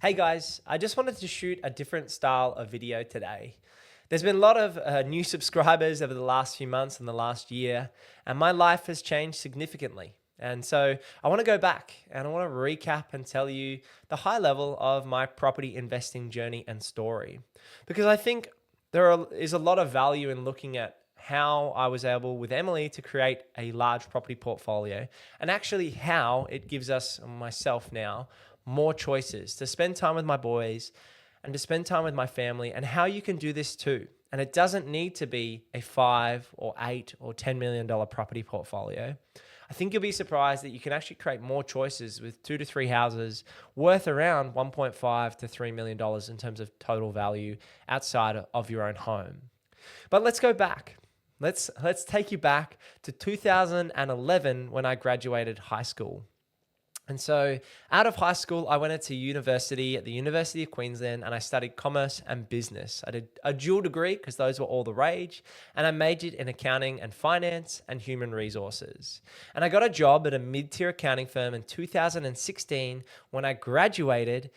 Hey guys, I just wanted to shoot a different style of video today. There's been a lot of new subscribers over the last few months and the last year, and my life has changed significantly. And so I want to go back and I want to recap and tell you the high level of my property investing journey and story. Because I think is a lot of value in looking at how I was able with Emily to create a large property portfolio and actually how it gives us, myself now, more choices to spend time with my boys and to spend time with my family, and how you can do this too. And it doesn't need to be a 5 or 8 or $10 million property portfolio. I think you'll be surprised that you can actually create more choices with 2 to 3 houses worth around $1.5 to $3 million in terms of total value outside of your own home. But let's go back. Let's take you back to 2011 when I graduated high school. And so out of high school, I went into university at the University of Queensland and I studied commerce and business. I did a dual degree because those were all the rage, and I majored in accounting and finance and human resources. And I got a job at a mid-tier accounting firm in 2016 when I graduated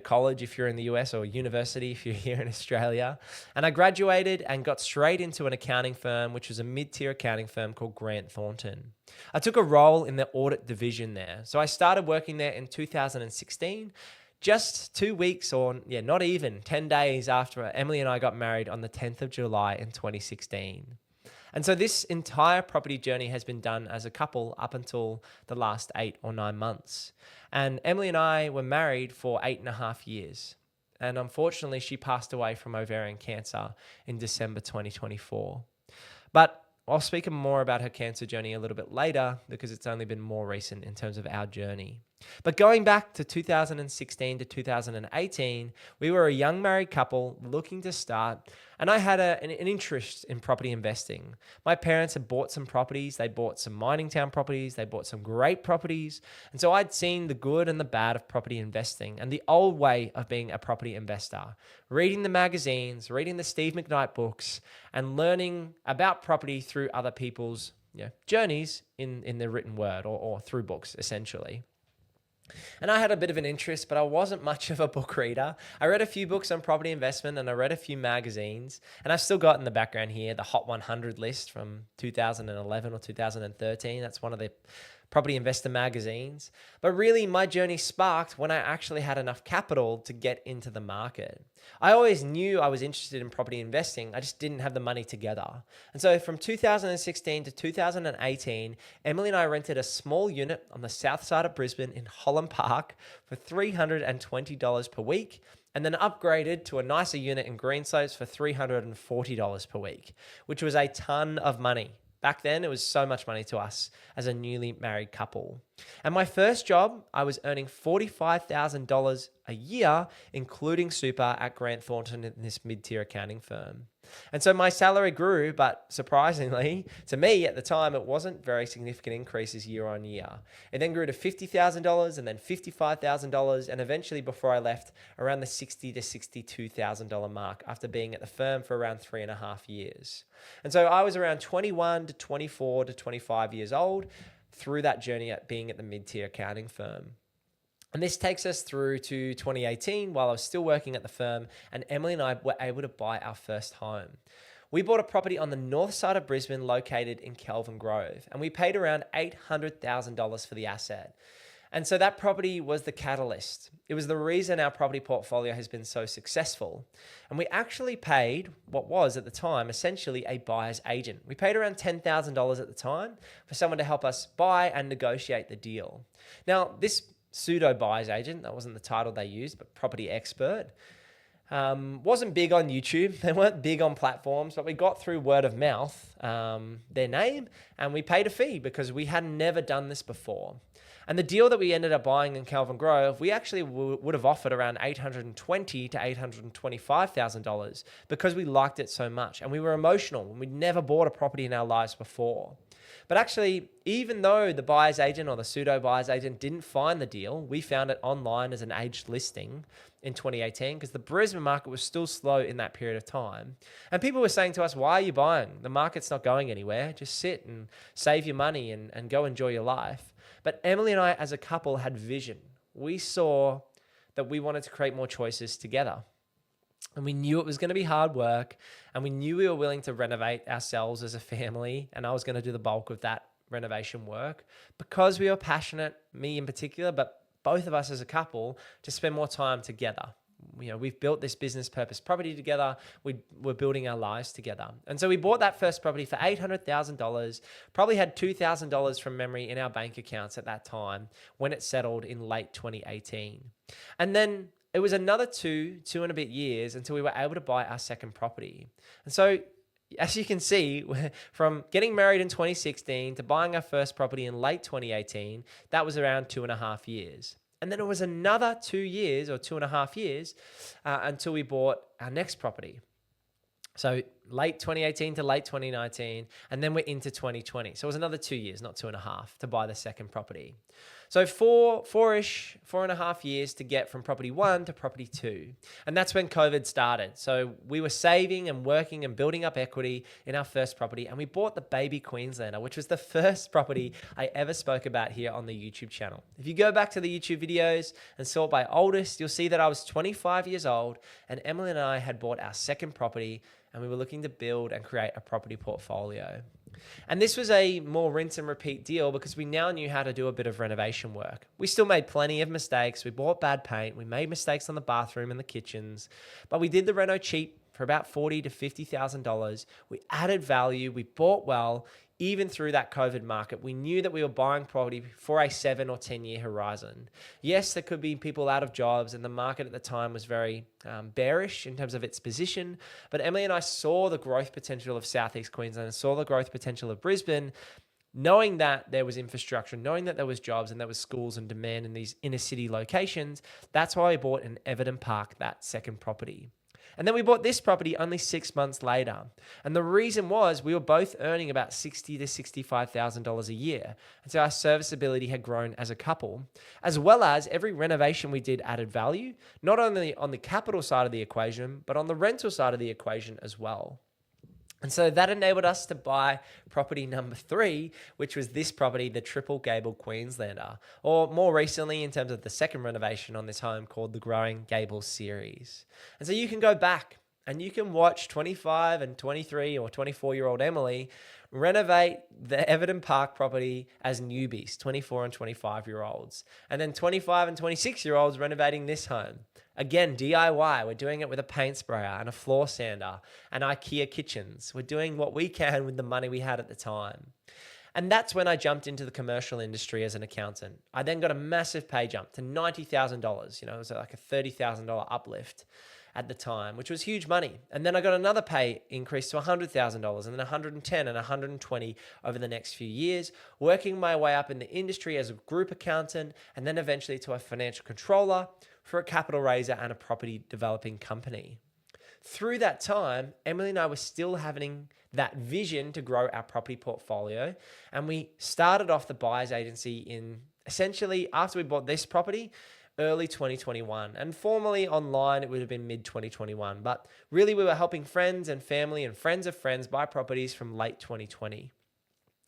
college if you're in the US, or university if you're here in Australia. And I graduated and got straight into an accounting firm, which was a mid-tier accounting firm called Grant Thornton. I took a role in the audit division there. So I started working there in 2016, just 2 weeks not even 10 days after Emily and I got married on the 10th of July in 2016. And so this entire property journey has been done as a couple up until the last 8 or 9 months. And Emily and I were married for 8.5 years. And unfortunately, she passed away from ovarian cancer in December 2024. But I'll speak more about her cancer journey a little bit later because it's only been more recent in terms of our journey. But going back to 2016 to 2018, we were a young married couple looking to start, and I had an interest in property investing. My parents had bought some properties. They bought some mining town properties. They bought some great properties. And so I'd seen the good and the bad of property investing and the old way of being a property investor, reading the magazines, reading the Steve McKnight books, and learning about property through other people's journeys in the written word or through books, essentially. And I had a bit of an interest, but I wasn't much of a book reader. I read a few books on property investment and I read a few magazines. And I've still got in the background here the Hot 100 list from 2011 or 2013. That's one of the property investor magazines. But really, my journey sparked when I actually had enough capital to get into the market. I always knew I was interested in property investing. I just didn't have the money together. And so from 2016 to 2018, Emily and I rented a small unit on the south side of Brisbane in Holland Park for $320 per week, and then upgraded to a nicer unit in Greenslopes for $340 per week, which was a ton of money. Back then, it was so much money to us as a newly married couple. And my first job, I was earning $45,000 a year, including super, at Grant Thornton in this mid-tier accounting firm. And so my salary grew, but surprisingly, to me at the time, it wasn't very significant increases year on year. It then grew to $50,000 and then $55,000, and eventually before I left, around the $60,000 to $62,000 mark after being at the firm for around 3.5 years. And so I was around 21 to 24 to 25 years old through that journey at being at the mid-tier accounting firm. And this takes us through to 2018 while I was still working at the firm, and Emily and I were able to buy our first home. We bought a property on the north side of Brisbane located in Kelvin Grove, and we paid around $800,000 for the asset. And so that property was the catalyst. It was the reason our property portfolio has been so successful. And we actually paid what was at the time essentially a buyer's agent. We paid around $10,000 at the time for someone to help us buy and negotiate the deal. Now, this pseudo buyer's agent, that wasn't the title they used, but property expert, wasn't big on YouTube. They weren't big on platforms, but we got through word of mouth their name, and we paid a fee because we had never done this before. And the deal that we ended up buying in Kelvin Grove, we actually would have offered around $820,000 to $825,000 because we liked it so much and we were emotional and we'd never bought a property in our lives before. But actually, even though the buyer's agent or the pseudo buyer's agent didn't find the deal, we found it online as an aged listing in 2018 because the Brisbane market was still slow in that period of time. And people were saying to us, why are you buying? The market's not going anywhere. Just sit and save your money and go enjoy your life. But Emily and I as a couple had vision. We saw that we wanted to create more choices together. And we knew it was going to be hard work, and we knew we were willing to renovate ourselves as a family, and I was going to do the bulk of that renovation work because we were passionate, me in particular, but both of us as a couple, to spend more time together. We've built this business purpose property together. We're building our lives together. And so we bought that first property for $800,000, probably had $2,000 from memory in our bank accounts at that time when it settled in late 2018. And then it was another two and a bit years until we were able to buy our second property. And so as you can see, from getting married in 2016 to buying our first property in late 2018, that was around 2.5 years. And then it was another 2 years or 2.5 years until we bought our next property. So late 2018 to late 2019, and then we're into 2020. So it was another 2 years, not 2.5, to buy the second property. So 4.5 years to get from property 1 to property 2. And that's when COVID started. So we were saving and working and building up equity in our first property, and we bought the Baby Queenslander, which was the first property I ever spoke about here on the YouTube channel. If you go back to the YouTube videos and sort by oldest, you'll see that I was 25 years old, and Emily and I had bought our second property, and we were looking to build and create a property portfolio. And this was a more rinse and repeat deal because we now knew how to do a bit of renovation work. We still made plenty of mistakes. We bought bad paint. We made mistakes on the bathroom and the kitchens, but we did the reno cheap for about $40,000 to $50,000. We added value. We bought well. Even through that COVID market, we knew that we were buying property for a 7 or 10 year horizon. Yes, there could be people out of jobs, and the market at the time was very bearish in terms of its position. But Emily and I saw the growth potential of Southeast Queensland and saw the growth potential of Brisbane, knowing that there was infrastructure, knowing that there was jobs and there was schools and demand in these inner city locations. That's why we bought in Everton Park, that second property. And then we bought this property only 6 months later. And the reason was we were both earning about $60,000 to $65,000 a year. And so our serviceability had grown as a couple, as well as every renovation we did added value, not only on the capital side of the equation, but on the rental side of the equation as well. And so that enabled us to buy property number 3, which was this property, the Triple Gable Queenslander, or more recently in terms of the second renovation on this home called the Growing Gable series. And so you can go back and you can watch 25 and 23 or 24-year-old Emily renovate the Everton Park property as newbies, 24 and 25-year-olds, and then 25 and 26-year-olds renovating this home. Again, DIY, we're doing it with a paint sprayer and a floor sander and IKEA kitchens. We're doing what we can with the money we had at the time. And that's when I jumped into the commercial industry as an accountant. I then got a massive pay jump to $90,000. It was like a $30,000 uplift at the time, which was huge money. And then I got another pay increase to $100,000 and then $110,000 and $120,000 over the next few years, working my way up in the industry as a group accountant and then eventually to a financial controller for a capital raiser and a property developing company. Through that time, Emily and I were still having that vision to grow our property portfolio. And we started off the buyer's agency in essentially after we bought this property, early 2021. And formally online, it would have been mid 2021. But really, we were helping friends and family and friends of friends buy properties from late 2020.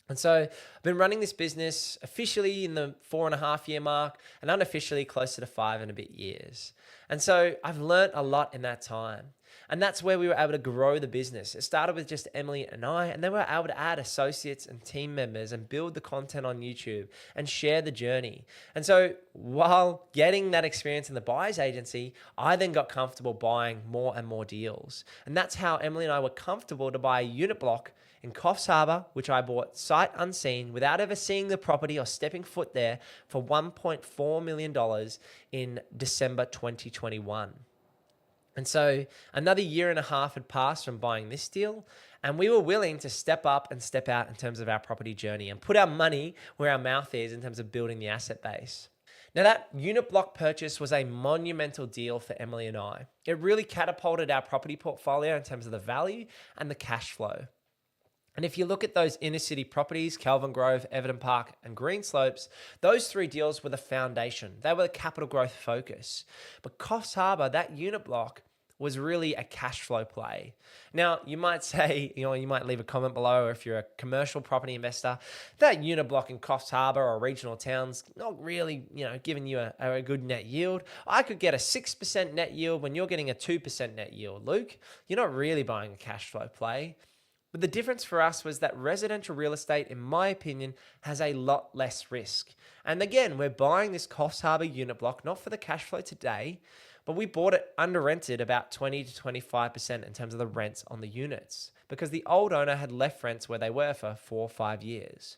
And so I've been running this business officially in the 4.5 year mark and unofficially closer to 5 and a bit years. And so I've learned a lot in that time. And that's where we were able to grow the business. It started with just Emily and I, and then we were able to add associates and team members and build the content on YouTube and share the journey. And so while getting that experience in the buyer's agency, I then got comfortable buying more and more deals. And that's how Emily and I were comfortable to buy a unit block in Coffs Harbour, which I bought sight unseen without ever seeing the property or stepping foot there for $1.4 million in December 2021. And so another 1.5 years had passed from buying this deal, and we were willing to step up and step out in terms of our property journey and put our money where our mouth is in terms of building the asset base. Now, that unit block purchase was a monumental deal for Emily and I. It really catapulted our property portfolio in terms of the value and the cash flow. And if you look at those inner city properties, Kelvin Grove, Everton Park, and Greenslopes, those 3 deals were the foundation. They were the capital growth focus. But Coffs Harbour, that unit block, was really a cash flow play. Now, you might say, you might leave a comment below, or if you're a commercial property investor, that unit block in Coffs Harbour or regional towns not really, giving you a good net yield. I could get a 6% net yield when you're getting a 2% net yield. Luke, you're not really buying a cash flow play. But the difference for us was that residential real estate, in my opinion, has a lot less risk. And again, we're buying this Coffs Harbour unit block, not for the cash flow today, but we bought it under rented about 20 to 25% in terms of the rents on the units, because the old owner had left rents where they were for 4 or 5 years.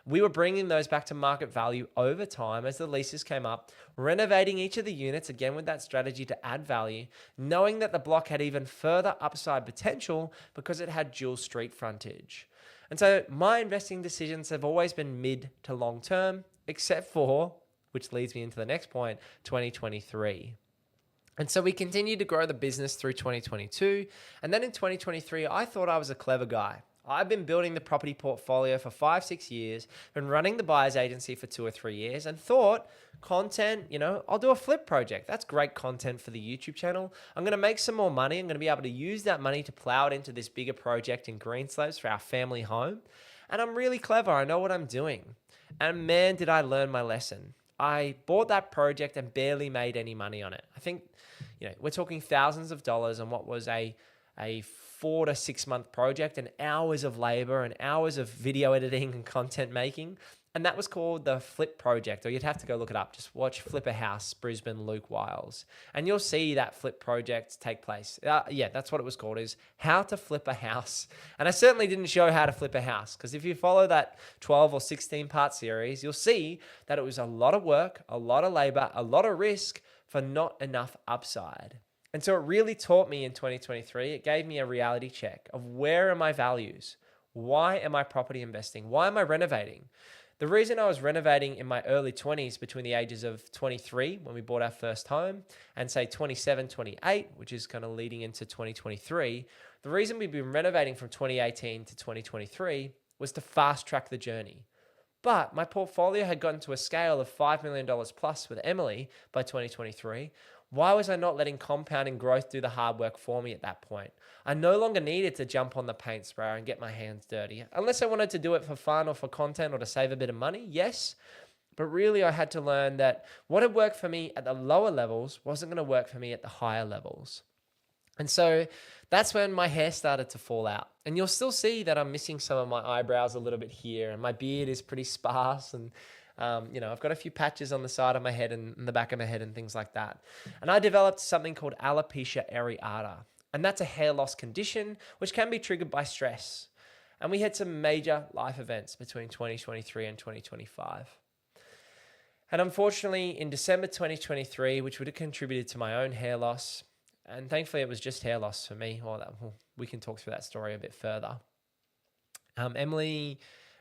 We were bringing those back to market value over time as the leases came up, renovating each of the units again with that strategy to add value, knowing that the block had even further upside potential because it had dual street frontage. And so my investing decisions have always been mid to long term, except for, which leads me into the next point, 2023. And so we continued to grow the business through 2022. And then in 2023, I thought I was a clever guy. I've been building the property portfolio for 5-6 years, been running the buyer's agency for 2 or 3 years, and thought content, I'll do a flip project. That's great content for the YouTube channel. I'm going to make some more money. I'm going to be able to use that money to plow it into this bigger project in Greenslopes for our family home. And I'm really clever. I know what I'm doing. And man, did I learn my lesson. I bought that project and barely made any money on it. I think, we're talking thousands of dollars on what was a 4 to 6 month project, and hours of labor and hours of video editing and content making. And that was called the Flip Project, or you'd have to go look it up. Just watch Flip a House, Brisbane, Luke Wiles, and you'll see that Flip Project take place. That's what it was called, is how to flip a house. And I certainly didn't show how to flip a house, because if you follow that 12 or 16 part series, you'll see that it was a lot of work, a lot of labor, a lot of risk for not enough upside. And so it really taught me in 2023, it gave me a reality check of where are my values? Why am I property investing? Why am I renovating? The reason I was renovating in my early 20s, between the ages of 23, when we bought our first home, and say 27, 28, which is kind of leading into 2023, the reason we've been renovating from 2018 to 2023 was to fast track the journey. But my portfolio had gotten to a scale of $5 million plus with Emily by 2023. Why was I not letting compounding growth do the hard work for me at that point? I no longer needed to jump on the paint sprayer and get my hands dirty. Unless I wanted to do it for fun or for content or to save a bit of money, yes. But really I had to learn that what had worked for me at the lower levels wasn't going to work for me at the higher levels. And so that's when my hair started to fall out. And you'll still see that I'm missing some of my eyebrows a little bit here, and my beard is pretty sparse, and I've got a few patches on the side of my head and the back of my head and things like that. And I developed something called alopecia areata. And that's a hair loss condition which can be triggered by stress. And we had some major life events between 2023 and 2025. And unfortunately, in December 2023, which would have contributed to my own hair loss, and thankfully it was just hair loss for me, we can talk through that story a bit further. Emily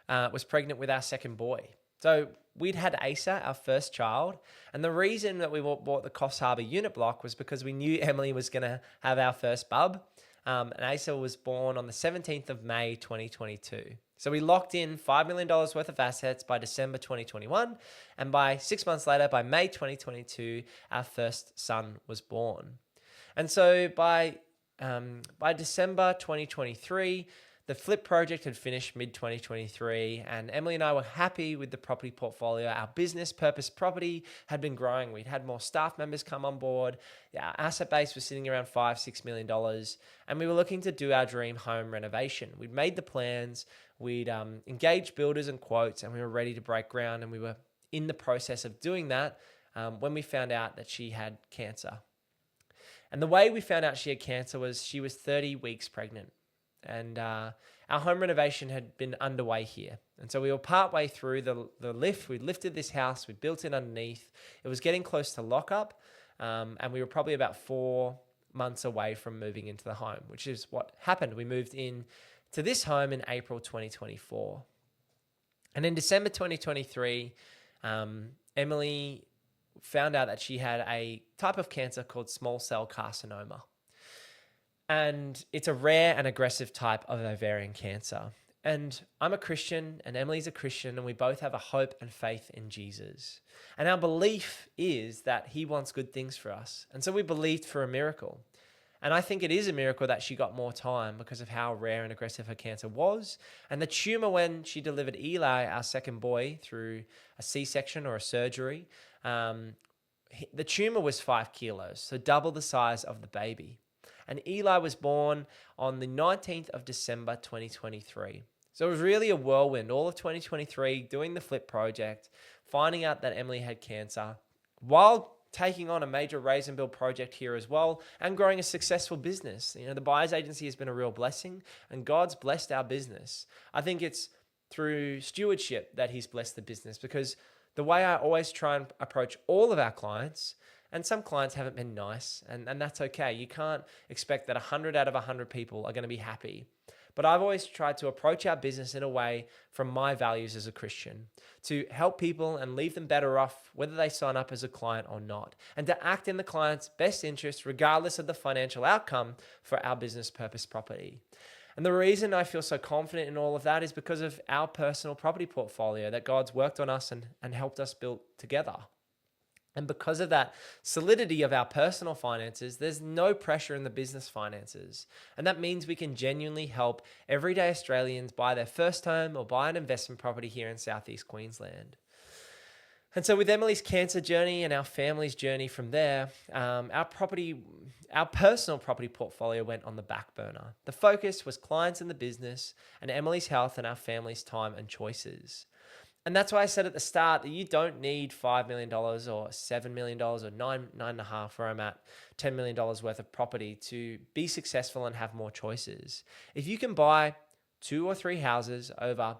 was pregnant with our second boy. So we'd had Asa, our first child, and the reason that we bought the Coffs Harbour unit block was because we knew Emily was going to have our first bub, and Asa was born on the 17th of May, 2022. So we locked in $5 million worth of assets by December 2021, and by 6 months later, by May 2022, our first son was born. And so by December 2023, the flip project had finished mid-2023, and Emily and I were happy with the property portfolio. Our business purpose property had been growing. We'd had more staff members come on board. Our asset base was sitting around $5-6 million, and we were looking to do our dream home renovation. We'd made the plans, we'd engaged builders and quotes, and we were ready to break ground, and we were in the process of doing that when we found out that she had cancer. And the way we found out she had cancer was she was 30 weeks pregnant. And our home renovation had been underway here. And so we were partway through the lift. We lifted this house. We built it underneath. It was getting close to lockup. And we were probably about 4 months away from moving into the home, which is what happened. We moved in to this home in April 2024. And in December 2023, Emily found out that she had a type of cancer called small cell carcinoma. And it's a rare and aggressive type of ovarian cancer. And I'm a Christian and Emily's a Christian, and we both have a hope and faith in Jesus. And our belief is that he wants good things for us. And so we believed for a miracle. And I think it is a miracle that she got more time because of how rare and aggressive her cancer was. And the tumor, when she delivered Eli, our second boy, through a C-section or a surgery, the tumor was 5 kilos, so double the size of the baby. And Eli was born on the 19th of December, 2023. So it was really a whirlwind, all of 2023, doing the Flip project, finding out that Emily had cancer, while taking on a major raise and build project here as well, and growing a successful business. The buyer's agency has been a real blessing, and God's blessed our business. I think it's through stewardship that he's blessed the business, because the way I always try and approach all of our clients, and some clients haven't been nice, and that's okay. You can't expect that 100 out of 100 people are going to be happy. But I've always tried to approach our business in a way from my values as a Christian, to help people and leave them better off whether they sign up as a client or not, and to act in the client's best interest regardless of the financial outcome for our business purpose property. And the reason I feel so confident in all of that is because of our personal property portfolio that God's worked on us and helped us build together. And because of that solidity of our personal finances, there's no pressure in the business finances. And that means we can genuinely help everyday Australians buy their first home or buy an investment property here in Southeast Queensland. And so with Emily's cancer journey and our family's journey from there, our personal property portfolio went on the back burner. The focus was clients in the business and Emily's health and our family's time and choices. And that's why I said at the start that you don't need $5 million or $7 million or $9.5, where I'm at, $10 million worth of property to be successful and have more choices. If you can buy 2 or 3 houses over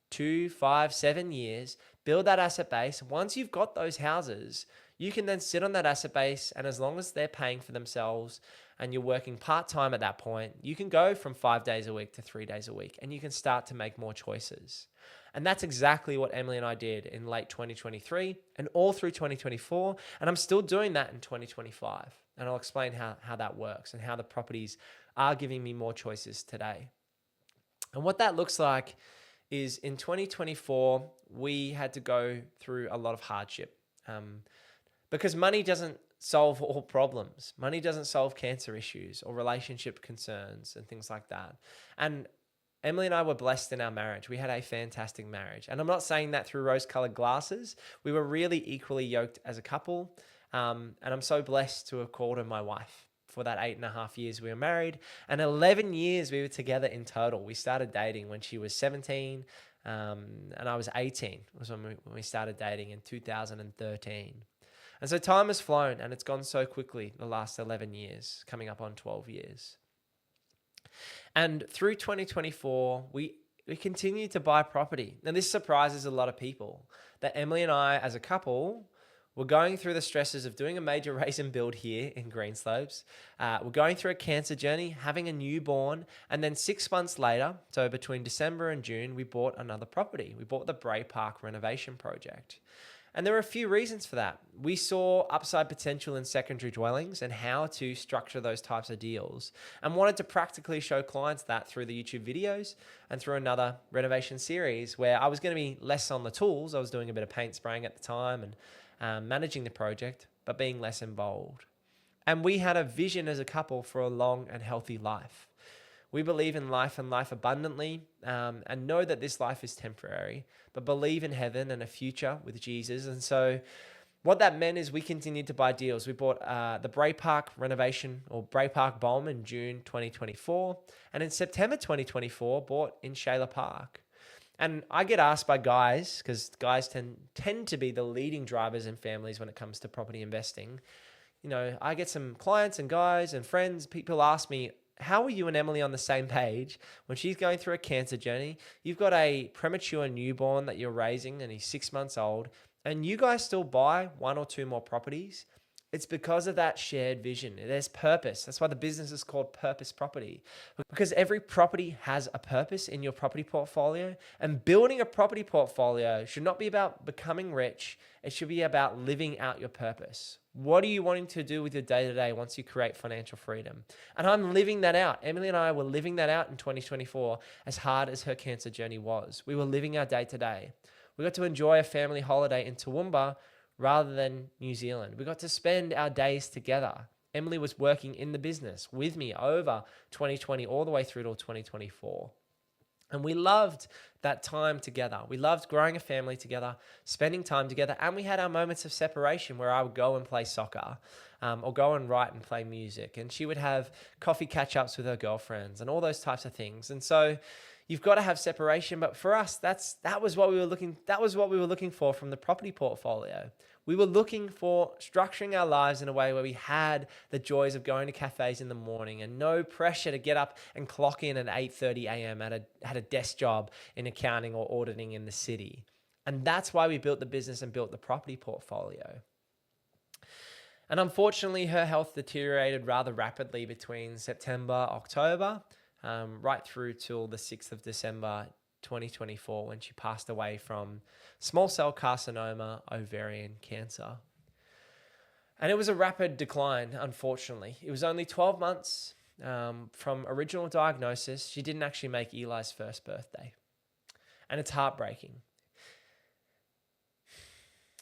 2, 5, 7 years, build that asset base. Once you've got those houses, you can then sit on that asset base, and as long as they're paying for themselves and you're working part-time at that point, you can go from 5 days a week to 3 days a week, and you can start to make more choices. And that's exactly what Emily and I did in late 2023 and all through 2024. And I'm still doing that in 2025. And I'll explain how that works and how the properties are giving me more choices today. And what that looks like is in 2024, we had to go through a lot of hardship because money doesn't solve all problems. Money doesn't solve cancer issues or relationship concerns and things like that. And Emily and I were blessed in our marriage. We had a fantastic marriage. And I'm not saying that through rose-colored glasses. We were really equally yoked as a couple. And I'm so blessed to have called her my wife for that 8.5 years we were married. And 11 years we were together in total. We started dating when she was 17 and I was 18. It was when we started dating in 2013. And so time has flown and it's gone so quickly the last 11 years, coming up on 12 years. And through 2024, we continued to buy property. Now, this surprises a lot of people that Emily and I, as a couple, were going through the stresses of doing a major raise and build here in Greenslopes. We're going through a cancer journey, having a newborn, and then 6 months later, so between December and June, we bought another property. We bought the Bray Park renovation project. And there were a few reasons for that. We saw upside potential in secondary dwellings and how to structure those types of deals, and wanted to practically show clients that through the YouTube videos and through another renovation series where I was going to be less on the tools. I was doing a bit of paint spraying at the time and managing the project, but being less involved. And we had a vision as a couple for a long and healthy life. We believe in life and life abundantly, and know that this life is temporary, but believe in heaven and a future with Jesus. And so what that meant is we continued to buy deals. We bought the Bray Park renovation or Bray Park Bomb in June 2024. And in September 2024, bought in Shayla Park. And I get asked by guys, because guys tend to be the leading drivers in families when it comes to property investing. I get some clients and guys and friends, people ask me, how are you and Emily on the same page when she's going through a cancer journey? You've got a premature newborn that you're raising and he's 6 months old, and you guys still buy 1 or 2 more properties. It's because of that shared vision. There's purpose. That's why the business is called Purpose Property, because every property has a purpose in your property portfolio, and building a property portfolio should not be about becoming rich. It should be about living out your purpose. What are you wanting to do with your day-to-day once you create financial freedom? And I'm living that out. Emily and I were living that out in 2024, as hard as her cancer journey was. We were living our day-to-day. We got to enjoy a family holiday in Toowoomba rather than New Zealand. We got to spend our days together. Emily was working in the business with me over 2020 all the way through to 2024. And we loved that time together. We loved growing a family together, spending time together, and we had our moments of separation where I would go and play soccer, or go and write and play music, and she would have coffee catch-ups with her girlfriends and all those types of things. And so you've got to have separation, but for us, that was what we were looking for from the property portfolio. We were looking for structuring our lives in a way where we had the joys of going to cafes in the morning and no pressure to get up and clock in at 8:30 a.m. at a desk job in accounting or auditing in the city. And that's why we built the business and built the property portfolio. And unfortunately, her health deteriorated rather rapidly between September, October, right through till the 6th of December 2024, when she passed away from small cell carcinoma, ovarian cancer. And it was a rapid decline, unfortunately. It was only 12 months from original diagnosis. She didn't actually make Eli's first birthday. And it's heartbreaking.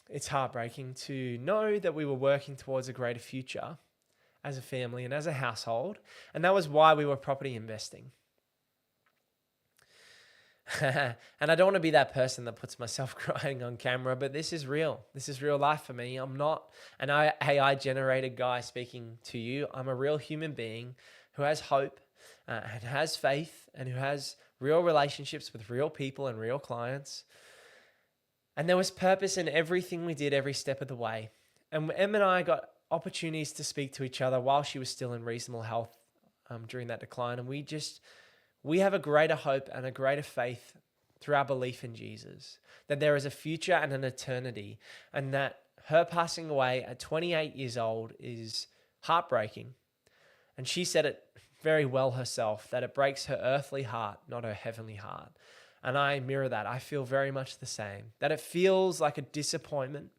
It's heartbreaking to know that we were working towards a greater future as a family and as a household. And that was why we were property investing. And I don't want to be that person that puts myself crying on camera, but this is real. This is real life for me. I'm not an AI-generated guy speaking to you. I'm a real human being who has hope and has faith and who has real relationships with real people and real clients. And there was purpose in everything we did every step of the way. And Em and I got opportunities to speak to each other while she was still in reasonable health during that decline. And we have a greater hope and a greater faith through our belief in Jesus, that there is a future and an eternity, and that her passing away at 28 years old is heartbreaking. And she said it very well herself, that it breaks her earthly heart, not her heavenly heart. And I mirror that. I feel very much the same, that it feels like a disappointment.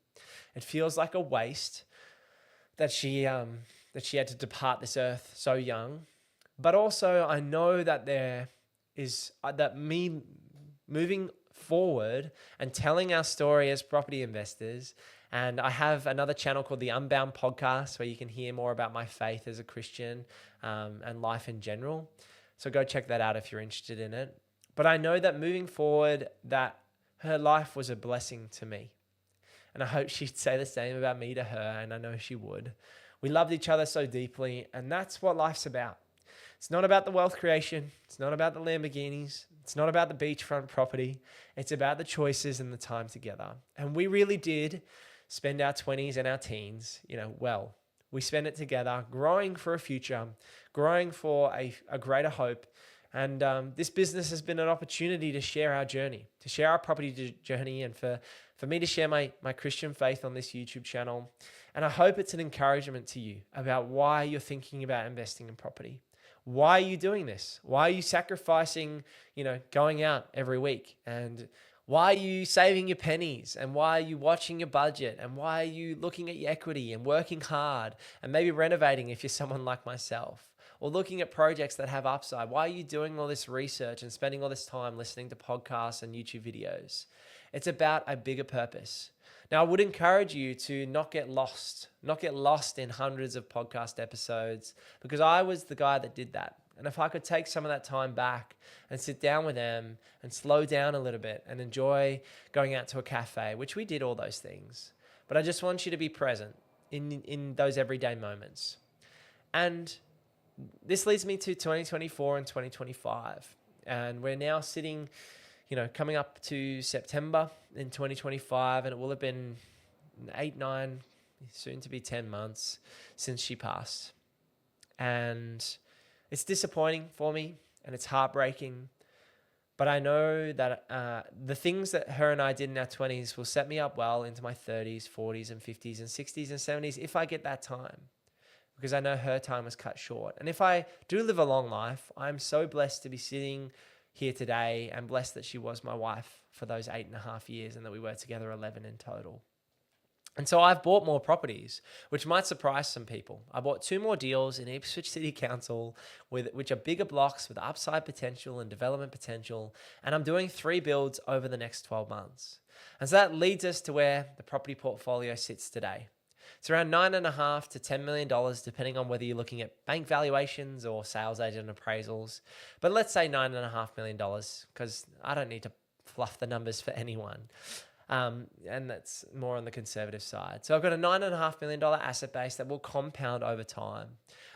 It feels like a waste that she had to depart this earth so young. But also I know that there is that me moving forward and telling our story as property investors. And I have another channel called the Unbound podcast where you can hear more about my faith as a Christian and life in general. So go check that out if you're interested in it. But I know that moving forward, that her life was a blessing to me. And I hope she'd say the same about me to her, and I know she would. We loved each other so deeply, and that's what life's about. It's not about the wealth creation. It's not about the Lamborghinis. It's not about the beachfront property. It's about the choices and the time together. And we really did spend our 20s and our teens, well. We spent it together, growing for a future, growing for a greater hope. And this business has been an opportunity to share our journey, to share our property journey, and for me to share my Christian faith on this YouTube channel. And I hope it's an encouragement to you about why you're thinking about investing in property. Why are you doing this? Why are you sacrificing, going out every week? And why are you saving your pennies? And why are you watching your budget? And why are you looking at your equity and working hard and maybe renovating if you're someone like myself? Or looking at projects that have upside? Why are you doing all this research and spending all this time listening to podcasts and YouTube videos? It's about a bigger purpose. Now, I would encourage you to not get lost in hundreds of podcast episodes, because I was the guy that did that. And if I could take some of that time back and sit down with them and slow down a little bit and enjoy going out to a cafe, which we did all those things. But I just want you to be present in those everyday moments. And this leads me to 2024 and 2025. And we're now sitting, coming up to September in 2025, and it will have been 8, 9, soon to be 10 months since she passed. And it's disappointing for me, and it's heartbreaking. But I know that the things that her and I did in our 20s will set me up well into my 30s, 40s, and 50s, and 60s, and 70s if I get that time. Because I know her time was cut short. And if I do live a long life, I'm so blessed to be sitting here today, and blessed that she was my wife for those 8.5 years and that we were together 11 in total. And so I've bought more properties, which might surprise some people. I bought 2 more deals in Ipswich City Council, which are bigger blocks with upside potential and development potential. And I'm doing 3 builds over the next 12 months. And so that leads us to where the property portfolio sits today. It's around $9.5 to $10 million, depending on whether you're looking at bank valuations or sales agent appraisals. But let's say $9.5 million, because I don't need to fluff the numbers for anyone. And that's more on the conservative side. So I've got a $9.5 million asset base that will compound over time.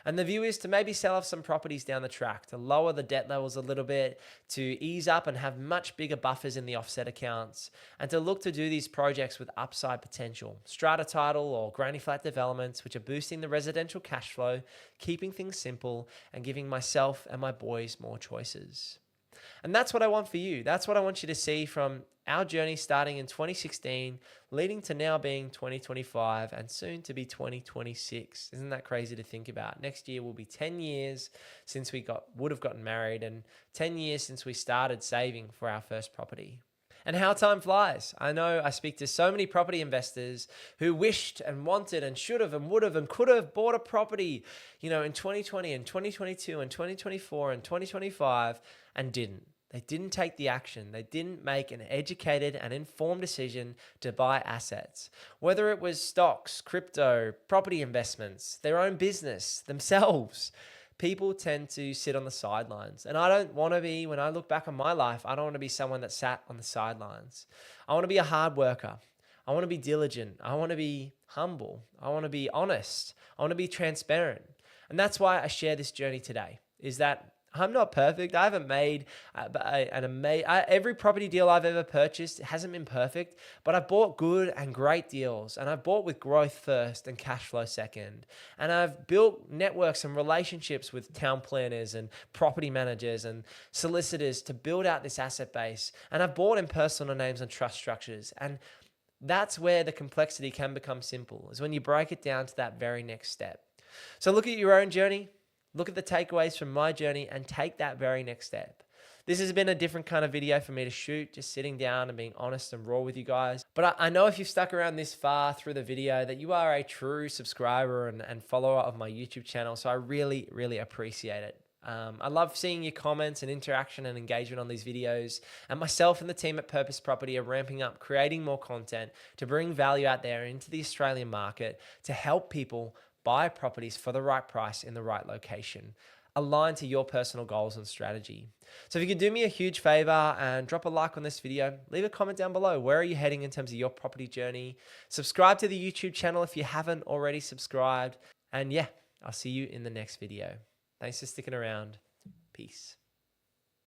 And the view is to maybe sell off some properties down the track to lower the debt levels a little bit, to ease up and have much bigger buffers in the offset accounts, and to look to do these projects with upside potential, strata title or granny flat developments, which are boosting the residential cash flow, keeping things simple, and giving myself and my boys more choices. And that's what I want for you. That's what I want you to see from our journey starting in 2016, leading to now being 2025 and soon to be 2026. Isn't that crazy to think about? Next year will be 10 years since we would have gotten married, and 10 years since we started saving for our first property. And how time flies. I know I speak to so many property investors who wished and wanted and should have and would have and could have bought a property, in 2020 and 2022 and 2024 and 2025 and didn't. They didn't take the action. They didn't make an educated and informed decision to buy assets. Whether it was stocks, crypto, property investments, their own business, themselves. People tend to sit on the sidelines. And I don't want to be, when I look back on my life, I don't want to be someone that sat on the sidelines. I want to be a hard worker. I want to be diligent. I want to be humble. I want to be honest. I want to be transparent. And that's why I share this journey today, is that I'm not perfect. I haven't made every property deal I've ever purchased hasn't been perfect, but I've bought good and great deals, and I've bought with growth first and cash flow second. And I've built networks and relationships with town planners and property managers and solicitors to build out this asset base. And I've bought in personal names and trust structures. And that's where the complexity can become simple, is when you break it down to that very next step. So look at your own journey. Look at the takeaways from my journey and take that very next step. This has been a different kind of video for me to shoot, just sitting down and being honest and raw with you guys. But I know if you've stuck around this far through the video that you are a true subscriber and follower of my YouTube channel. So I really, really appreciate it. I love seeing your comments and interaction and engagement on these videos. And myself and the team at Purpose Property are ramping up, creating more content to bring value out there into the Australian market to help people buy properties for the right price in the right location, aligned to your personal goals and strategy. So if you could do me a huge favor and drop a like on this video, leave a comment down below. Where are you heading in terms of your property journey? Subscribe to the YouTube channel if you haven't already subscribed. And yeah, I'll see you in the next video. Thanks for sticking around. Peace.